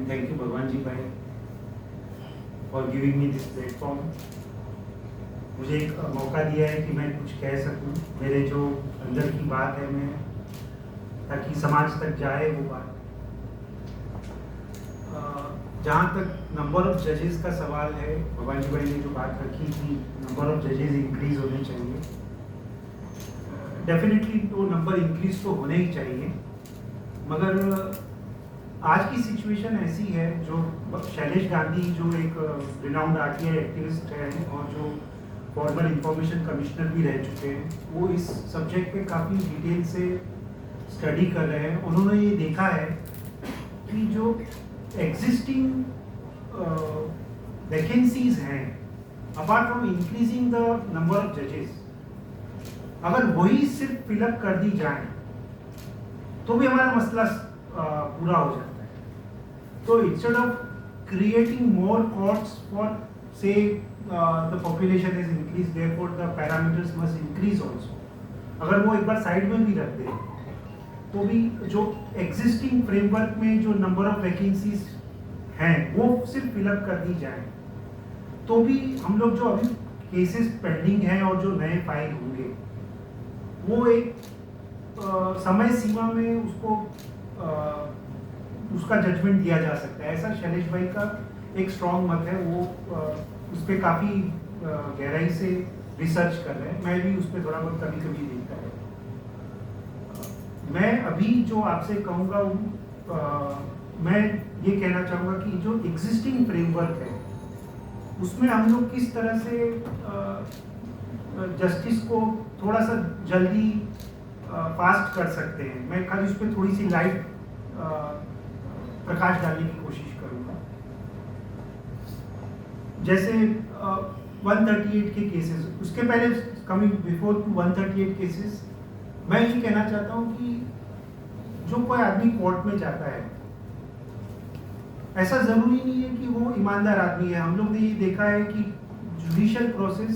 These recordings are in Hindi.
and thank you भगवान जी भाई for giving me this platform. मुझे एक मौका दिया है कि मैं कुछ कह सकूं, मेरे जो अंदर की बात है मैं, ताकि समाज तक जाए वो बात। जहाँ तक नंबर ऑफ जजेस का सवाल है, भगवान जी भाई ने जो बात रखी थी नंबर ऑफ जजेस इंक्रीज होने चाहिए, डेफिनेटली तो नंबर इंक्रीज तो होने ही चाहिए, मगर आज की सिचुएशन ऐसी है, जो शैलेश गांधी जो एक रिनाउंड आरटीआई एक्टिविस्ट हैं और जो फॉर्मर इंफॉर्मेशन कमिश्नर भी रह चुके हैं, वो इस सब्जेक्ट पे काफ़ी डिटेल से स्टडी कर रहे हैं। उन्होंने ये देखा है कि जो एग्जिस्टिंग वैकेंसीज हैं, apart from increasing the number of जजेस, अगर वही सिर्फ फिलअप कर दी जाए तो भी हमारा मसला पूरा हो जाता है। तो instead of creating more courts for say the population is increase, therefore the parameters must increase also, अगर वो एक बार साइड में भी रख दे तो भी जो एग्जिस्टिंग फ्रेमवर्क में जो नंबर ऑफ वैकेंसीज हैं वो सिर्फ फिलअप कर दी जाए, तो भी हम लोग जो अभी केसेस पेंडिंग हैं और जो नए फाइल होंगे वो एक समय सीमा में उसको उसका जजमेंट दिया जा सकता है। ऐसा शैलेश भाई का एक स्ट्रॉन्ग मत है, वो उस पर काफ़ी गहराई से रिसर्च कर रहे हैं। मैं भी उस पर थोड़ा बहुत कभी कभी देखता है। मैं अभी जो आपसे कहूँगा मैं ये कहना चाहूँगा कि जो एग्जिस्टिंग फ्रेमवर्क है उसमें हम लोग किस तरह से जस्टिस को थोड़ा सा जल्दी फास्ट कर सकते हैं। मैं खाली उस पर थोड़ी सी लाइट प्रकाश डालने की कोशिश करूंगा। जैसे 138 के केसेस, उसके पहले कमिंग बिफोर टू 138 केसेस, मैं ये कहना चाहता हूँ कि जो कोई आदमी कोर्ट में जाता है, ऐसा जरूरी नहीं है कि वो ईमानदार आदमी है। हम लोग ने ये देखा है कि judicial process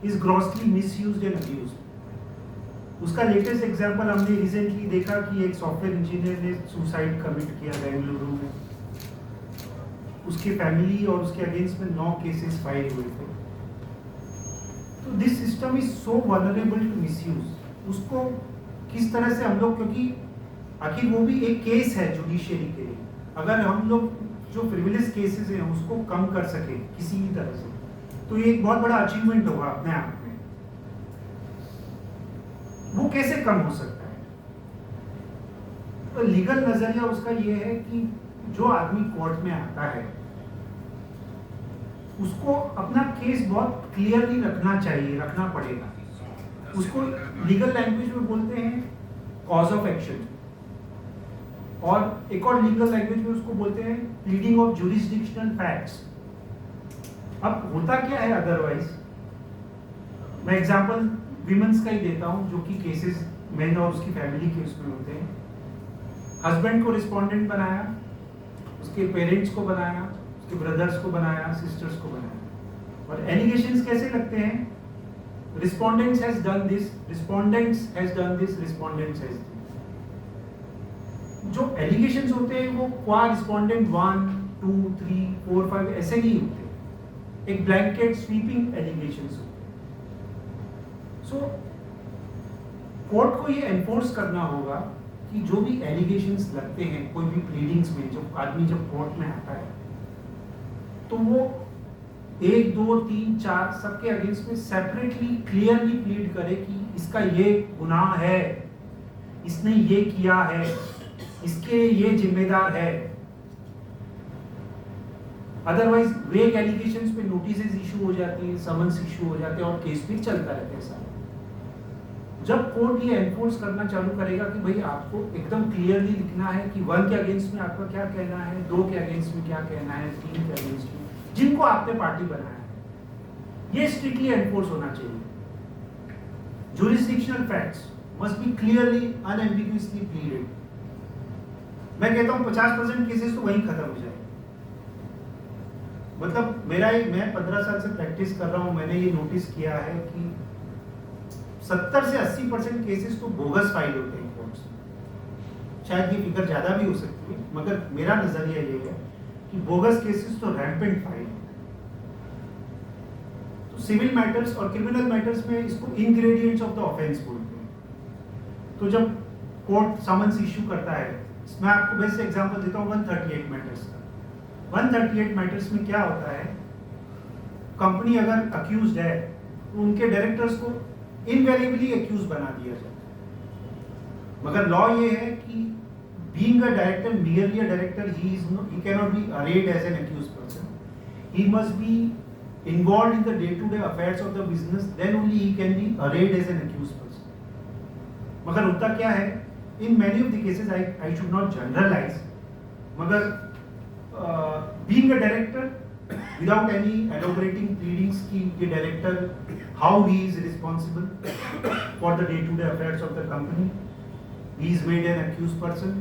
is grossly misused and abused. उसका लेटेस्ट एग्जांपल हमने रिसेंटली देखा कि एक सॉफ्टवेयर इंजीनियर ने सुसाइड कमिट किया बेंगलुरु में। उसकी फैमिली और उसके अगेंस्ट में 9 केसेस फाइल हुए थे। तो this system is so vulnerable to misuse. उसको किस तरह से हम लोग, क्योंकि आखिर वो भी एक केस है जुडिशियरी के लिए, अगर हम लोग जो फ्रिविलियस केसेस हैं उसको कम कर सके किसी भी तरह से, तो ये एक बहुत बड़ा अचीवमेंट होगा अपने आप में। वो कैसे कम हो सकता है? तो लीगल नजरिया उसका ये है कि जो आदमी कोर्ट में आता है उसको अपना केस बहुत क्लियरली रखना चाहिए, रखना पड़ेगा। उसको लीगल लैंग्वेज में बोलते हैं कॉज ऑफ एक्शन, और एक और लीगल लैंग्वेज में उसको बोलते हैं प्लीडिंग ऑफ ज्यूरिसडिक्शनल फैक्ट्स। अब होता क्या है अदरवाइज, मैं एग्जांपल विमेंस का ही देता हूं, जो कि केसेस मैन और उसकी फैमिली के उसमें होते हैं। हस्बैंड को रिस्पोंडेंट बनाया, उसके पेरेंट्स को बनाया, उसके ब्रदर्स को बनाया, सिस्टर्स को बनाया, और एलिगेशंस कैसे लगते हैं? Respondents has done this, respondents has done this, respondents has. जो एलिगेशंस होते हैं वो क्वा रिस्पोंडेंट 1 2 3 4 5 ऐसे नहीं होते, एक ब्लैंकेट स्वीपिंग एलिगेशंस होते। सो कोर्ट को ये एनफोर्स करना होगा कि जो भी एलिगेशंस लगते हैं कोई भी प्लीडिंग्स में, जो आदमी जब कोर्ट में आता है तो वो 1 2 3 4 सबके अगेंस्ट में सेपरेटली क्लियरली प्लीड करे कि इसका ये गुनाह है, इसने ये किया है, इसके ये जिम्मेदार है। अदरवाइज वेग एलिगेशंस पे नोटिसेस इशू हो जाती है, समन्स इशू हो जाते हैं और केस भी चलता रहता है सारा। जब कोर्ट ये एनफोर्स करना चालू करेगा कि भाई आपको एकदम क्लियरली लिखना है कि 1 के अगेंस्ट में आपका क्या कहना है, 2 के अगेंस्ट में क्या कहना है, 3 के अगेंस्ट में, जिनको आपने पार्टी बनाया है, ये स्ट्रिक्टली एनफोर्स होना चाहिए। Jurisdictional facts must be clearly unambiguously pleaded. मैं कहता हूँ 50% केसेस तो वहीं खत्म हो जाए। मतलब मैं 15 साल से प्रैक्टिस कर रहा हूँ, मैंने ये नोटिस किया है कि 70 से 80% केसेस तो बोगस फाइल होते हैं कोर्ट्स में। शायद ये फिगर ज़्यादा भी हो सकती है, मगर मेरा नज़रिया ये है कि बोगस केसेस तो रैम्पेंट फाइल। तो सिविल मैटर्स और क्रिमिनल मैटर्स में इसको इंग्रेडिएंट्स ऑफ द ऑफेंस बोलते हैं। तो जब कोर्ट समन्स इश्यू करता है, मैं आपको बेस्ट एग्जांपल देता हूँ 138 मैटर्स का। 138 मैटर्स में क्या होता है, कंपनी अगर अक्यूज्ड है तो उनके डायरेक्टर्स को इनवेरिएबली अक्यूज बना दिया जाता है। मगर लॉ ये है कि being a director, merely a director, he cannot be arraigned as an accused person. He must be involved in the day-to-day affairs of the business, then only he can be arraigned as an accused person. मगर होता क्या है, in many of the cases, I should not generalize, मगर being a director without any elaborating pleadings कि ये director how he is responsible for the day-to-day affairs of the company, he is made an accused person,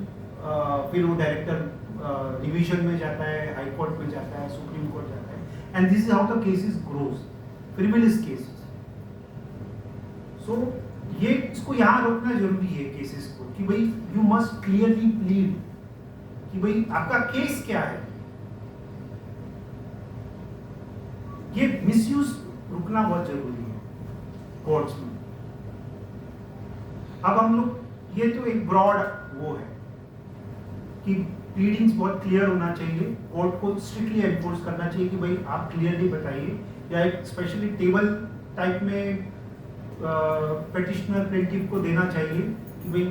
फिर वो डायरेक्टर डिवीजन में जाता है, हाई कोर्ट में जाता है, सुप्रीम कोर्ट जाता है, and this is how the cases grows, frivolous cases. So ये इसको यहाँ रोकना जरूरी है केसेस को, कि भाई यू मस्ट क्लियरली प्लीड कि भाई आपका केस क्या है। ये मिसयूज रुकना बहुत जरूरी है कोर्ट्स में। अब हम लोग, ये तो एक ब्रॉड वो है कि प्लीडिंग्स बहुत क्लियर होना चाहिए, कोर्ट को स्ट्रिक्टली एनफोर्स करना चाहिए कि भाई आप क्लियरली बताइए, या एक स्पेशली टेबल टाइप में पिटिशनर प्लेंटिफ को देना चाहिए कि भाई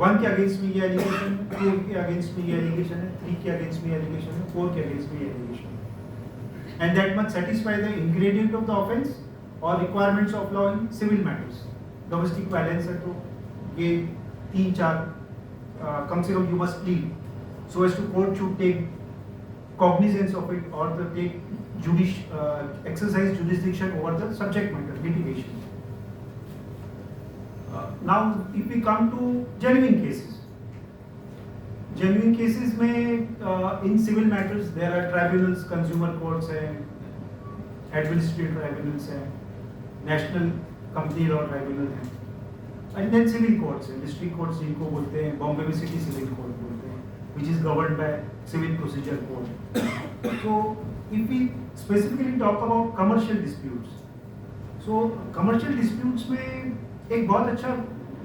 1 के अगेंस्ट में ये एलिगेशन, 2 के अगेंस्ट में ये एलिगेशन है, 3 के अगेंस्ट में ये एलिगेशन है, 4 के अगेंस्ट में ये एलिगेशन है, and that must satisfy the ingredient of the offence और requirements of law in civil matters. Domestic violence है तो ये 3-4 कम से कम you must plead so as to court should take cognizance of it or the exercise jurisdiction over the subject matter litigation. Now if we come to genuine cases में in civil matters there are tribunals, consumer courts है, administrative tribunals है, national company law tribunal है, and then civil courts है, district courts जिनको बोलते हैं, बॉम्बे में सिटी सिविल कोर्ट बोलते हैं, which is governed by Civil Procedure Code. So, if we specifically talk about commercial disputes, so commercial disputes में एक बहुत अच्छा,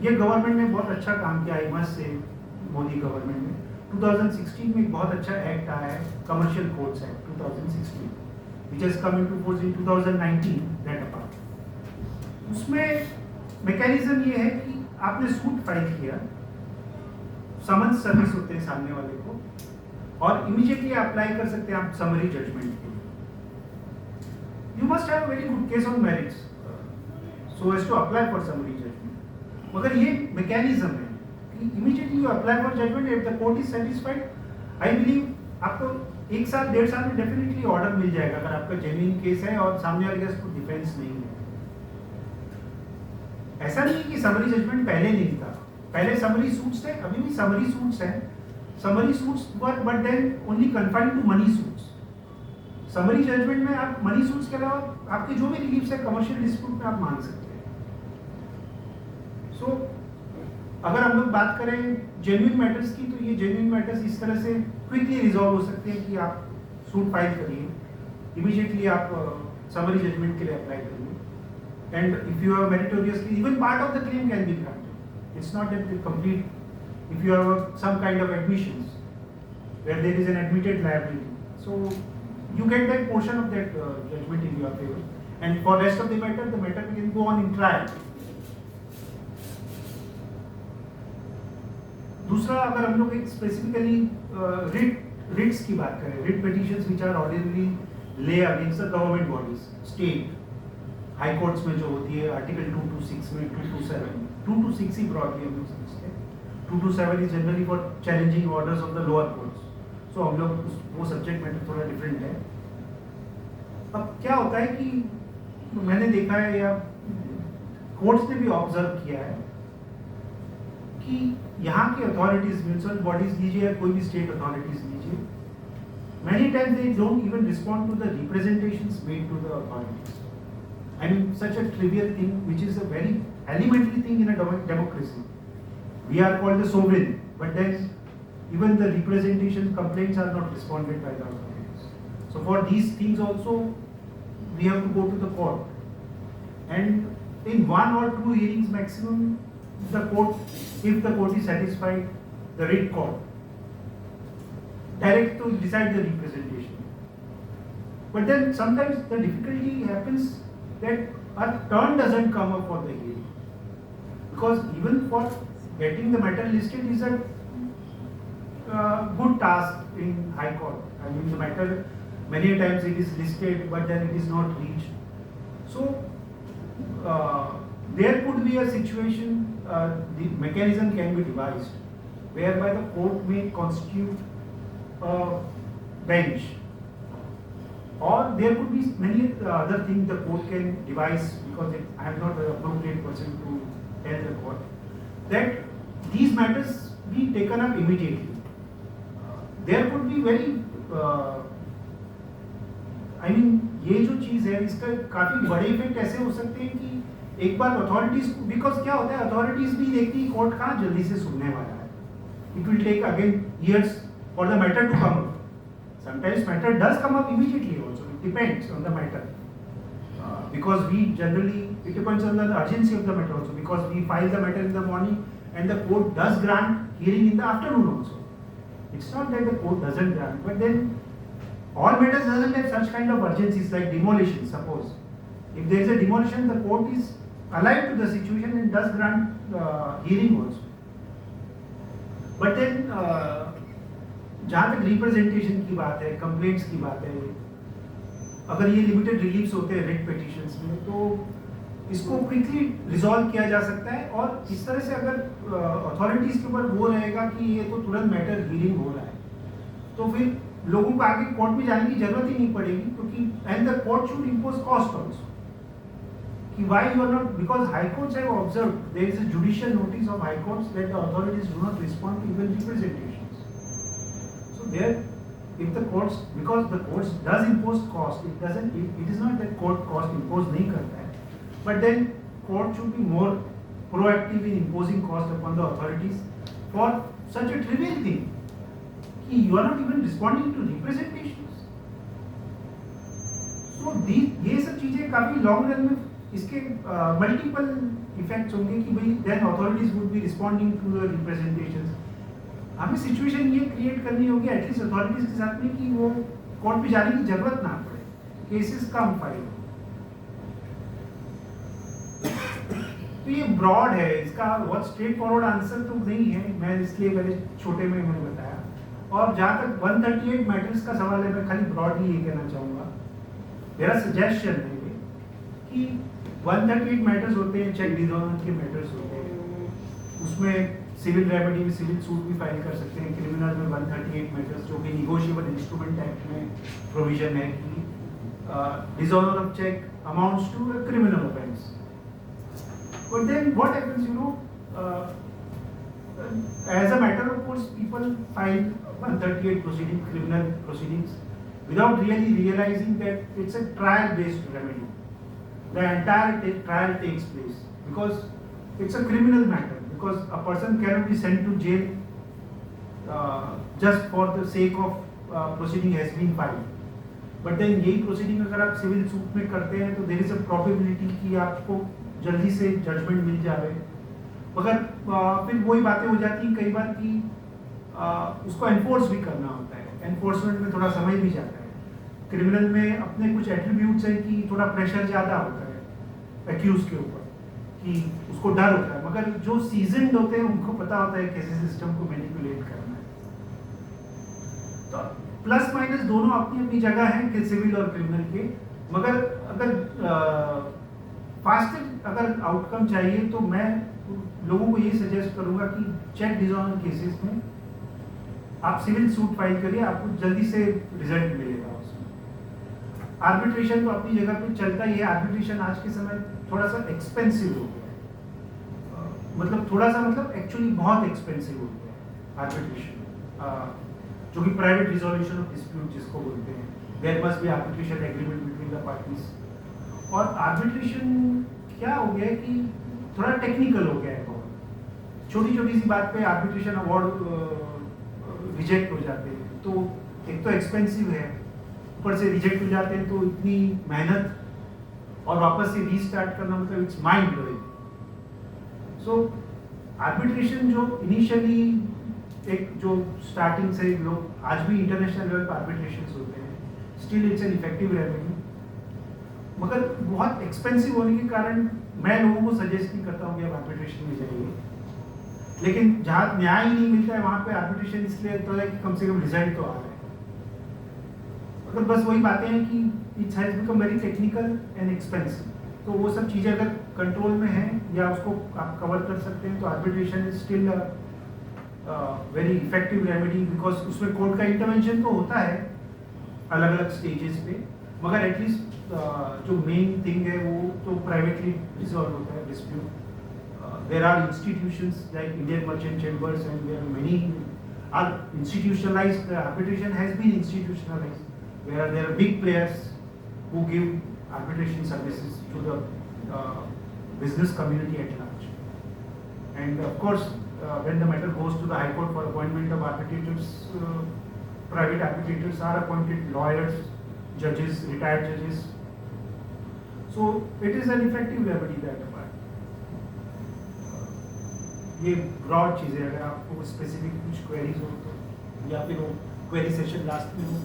ये गवर्नमेंट ने बहुत अच्छा काम किया है, मस्त से मोदी गवर्नमेंट ने 2016 में एक बहुत अच्छा एक्ट आया है, commercial codes act 2016, which has come into force in 2019, that apart. उसमें मैकेनिज्म ये है कि आपने सूट फाइल किया, समन्स सर्विस होते हैं सामने वाले को, और इमीडिएटली अप्लाई कर सकते हैं आप समरी जजमेंट के लिए। You must have a very good case on merits so as to apply for summary judgment. मगर ये मैकेनिज्म है कि immediately you apply for judgment, if the court is satisfied, I believe आपको 1 साल 1.5 साल में डेफिनेटली ऑर्डर मिल जाएगा अगर आपका जेन्युइन केस है और सामने वाले का कोई डिफेंस नहीं है। ऐसा नहीं कि समरी जजमेंट पहले नहीं था, पहले समरी सूट्स थे, अभी भी समरी सूट्स हैं, summary suits but then only confined to money suits. Summary judgment में आप मनी सूट्स के अलावा आपके जो भी रिलीफ्स है कमर्शियल डिस्प्यूट में आप मांग सकते हैं। सो अगर हम लोग बात करें जेन्युइन मैटर्स की, तो ये जेन्युइन मैटर्स इस तरह से क्विकली रिजॉल्व हो सकते हैं कि आप सूट फाइल करिए, इमीडिएटली आप समरी जजमेंट के लिए अप्लाई करिए, and if you are meritoriously even part of the claim can be granted. It's not that the complete, if you have some kind of admissions where there is an admitted liability, so you get that portion of that judgment in your favor, and for rest of the matter can go on in trial. दूसरा, अगर हम लोग एक स्पेसिफिकली रिट्स की बात करें, writ petitions which are ordinarily lay against the government bodies, state high courts में जो होती है आर्टिकल 226 में, 226 ही ब्रॉडली हम लोग समझते हैं, 227 is generally for challenging orders of the lower courts. So हम लोग वो सब्जेक्ट मैटर थोड़ा डिफरेंट है। अब क्या होता है कि मैंने देखा है या कोर्ट्स ने भी ऑब्जर्व किया है कि यहाँ की अथॉरिटीज, म्यूनिसिपल बॉडीज लीजिए या कोई भी स्टेट अथॉरिटीज लीजिए, many times they don't even respond to the representations made to the authorities. I mean, such a trivial thing, which is a very elementary thing in a democracy. We are called the sovereign, but then even the representation complaints are not responded by the authorities. So for these things also we have to go to the court, and in 1 or 2 hearings maximum, the court, if the court is satisfied, the writ court direct to decide the representation. But then sometimes the difficulty happens that a turn doesn't come up for the hearing, because even for getting the matter listed is a good task in High Court. I mean, the matter many times it is listed, but then it is not reached. So there could be a situation, the mechanism can be devised whereby the court may constitute a bench, or there could be many other things the court can devise, because I am not the appropriate person to tell the court that these matters be taken up immediately. There could be very I mean, ये जो चीज़ है इसका काफ़ी बड़े इफेक्ट ऐसे हो सकते हैं कि एक बार अथॉरिटीज, बिकॉज क्या होता है, अथॉरिटीज भी देखती है कोर्ट कहाँ जल्दी से सुनने वाला है. It will take again years for the matter to come up. Sometimes matter does come up immediately also. It depends on the matter. Because we generally, it depends on the urgency of the matter also. Because we file the matter in the morning and the court does grant hearing in the afternoon also. It's not that the court doesn't grant, but then all matters doesn't have such kind of urgencies like demolition. Suppose if there is a demolition, the court is alive to the situation and does grant hearing also. But then जहाँ तक रिप्रेजेंटेशन की बात है, कंप्लेंट्स की बात है, अगर ये लिमिटेड रिलीफ्स होते हैं रेट पिटिशंस में, तो इसको क्विकली रिजॉल्व किया जा सकता है. और इस तरह से अगर अथॉरिटीज़ के ऊपर वो रहेगा कि ये तो तुरंत मैटर हियरिंग हो रहा है, तो फिर लोगों को आगे कोर्ट में जाने की जरूरत ही नहीं पड़ेगी, क्योंकि and the court should impose cost also. कि why you are not, because high courts have observed there is a judicial notice of high courts that the authorities do not respond to even representations. So there, if the courts, because the courts does impose cost, it is not that court cost impose नहीं करता है, but then court should be more proactive in imposing cost upon the authorities for such a trivial thing कि you are not even responding to representations. So ये सब चीजें काफी लॉन्ग रन में इसके मल्टीपल इफेक्ट्स होंगे कि भाई then authorities would be responding to the representations. हमें सिचुएशन ये क्रिएट करनी होगी एटलीस्ट अथॉरिटीज के साथ में कि वो कोर्ट पे जाने की जरूरत ना पड़े, केसेस कम फाइल हो. तो ये ब्रॉड है, इसका बहुत स्ट्रेट फॉरवर्ड आंसर तो नहीं है, मैं इसलिए पहले छोटे में मैंने बताया. और जहाँ तक 138 मैटर्स का सवाल है, मैं खाली ब्रॉडली ये कहना चाहूँगा, मेरा सजेशन है कि 138 मैटर्स होते हैं, चेक डिजॉर्नर के मैटर्स होते हैं, उसमें सिविल रेमेडी में सिविल सूट भी फाइल कर सकते हैं. क्रिमिनल में 138 मैटर्स, जो कि निगोशिएबल इंस्ट्रूमेंट एक्ट में प्रोविजन है कि dishonour of cheque amounts to a criminal offence. But then what happens, you know, as a matter of course people file 138 proceeding, criminal proceedings, without really realizing that it's a trial based remedy. The entire trial takes place because it's a criminal matter. Because a person cannot be sent to jail just for the sake of proceeding has been filed. But then यही proceeding अगर आप सिविल सूट में करते हैं, तो there is a probability कि आपको जल्दी से जजमेंट मिल जाए. मगर फिर वही बातें हो जाती हैं कई बार कि उसको एनफोर्स भी करना होता है. एनफोर्समेंट में थोड़ा समय भी जाता है. क्रिमिनल में अपने कुछ एट्रीब्यूट्स हैं कि थोड़ा प्रेशर ज़्यादा होता है एक्यूज के ऊपर, कि उसको डर होता है. मगर जो सीजन्ड होते हैं उनको पता होता है कैसे सिस्टम को मैनिपुलेट करना है. तो प्लस माइनस दोनों अपनी अपनी जगह हैं कि सिविल और क्रिमिनल के. मगर अगर फास्टर अगर आउटकम चाहिए, तो मैं लोगों को ये सजेस्ट करूंगा कि चेक डिसऑनर केसेस में आप सिविल सूट फाइल करिए, आपको जल्दी से रिजल्ट मिलेगा उसमें. आर्बिट्रेशन तो अपनी जगह पे चलता ही है. आर्बिट्रेशन आज के समय थोड़ा सा एक्सपेंसिव हो गया है, मतलब थोड़ा सा मतलब एक्चुअली बहुत एक्सपेंसिव हो गया है आर्बिट्रेशन, जो कि प्राइवेट रिजोल्यूशन ऑफ डिस्प्यूट जिसको बोलते हैं. There must be arbitration agreement between the parties. और आर्बिट्रेशन क्या हो गया है कि थोड़ा टेक्निकल हो गया है. बहुत छोटी छोटी सी बात पे आर्बिट्रेशन अवार्ड रिजेक्ट हो जाते हैं. तो एक तो एक्सपेंसिव है, ऊपर से रिजेक्ट हो जाते हैं, तो इतनी मेहनत और वापस से रीस्टार्ट करना, मतलब it's mind blowing. So arbitration जो इनिशियली एक जो स्टार्टिंग से लोग आज भी इंटरनेशनल लेवल पर आर्बिट्रेशन होते हैं, still it's an effective remedy, मगर बहुत एक्सपेंसिव होने के कारण मैं लोगों को सजेस्ट नहीं करता हूँ कि आप आर्बिट्रेशन में जाइए। लेकिन जहाँ न्याय ही नहीं मिलता है वहाँ पे आर्बिट्रेशन इसलिए होता है कि कम से कम रिजल्ट तो आ रहा है। अगर बस वही बातें हैं कि it's has become very technical and expensive, तो वो सब चीज़ें अगर कंट्रोल में हैं या उसको आप कवर कर सकते हैं, तो arbitration is still very effective remedy, because उसमें कोर्ट का इंटरवेंशन तो होता है अलग अलग स्टेजेस पे, मगर एटलीस्ट जो मेन थिंग है वो तो प्राइवेटली रिजॉल्व होता है dispute. There are institutions like Indian merchant chambers and there many are institutionalized. Arbitration has been institutionalized, where there are big players who give arbitration services to the business community at large. And of course, when the matter goes to the High Court for appointment of arbitrators, private arbitrators are appointed, lawyers, judges, retired judges. So it is an effective remedy that apart. ये ब्रॉड चीज़ें, अगर आपको स्पेसिफिक कुछ क्वेरीज हो तो, या फिर वो क्वेरी सेशन लास्ट में हो।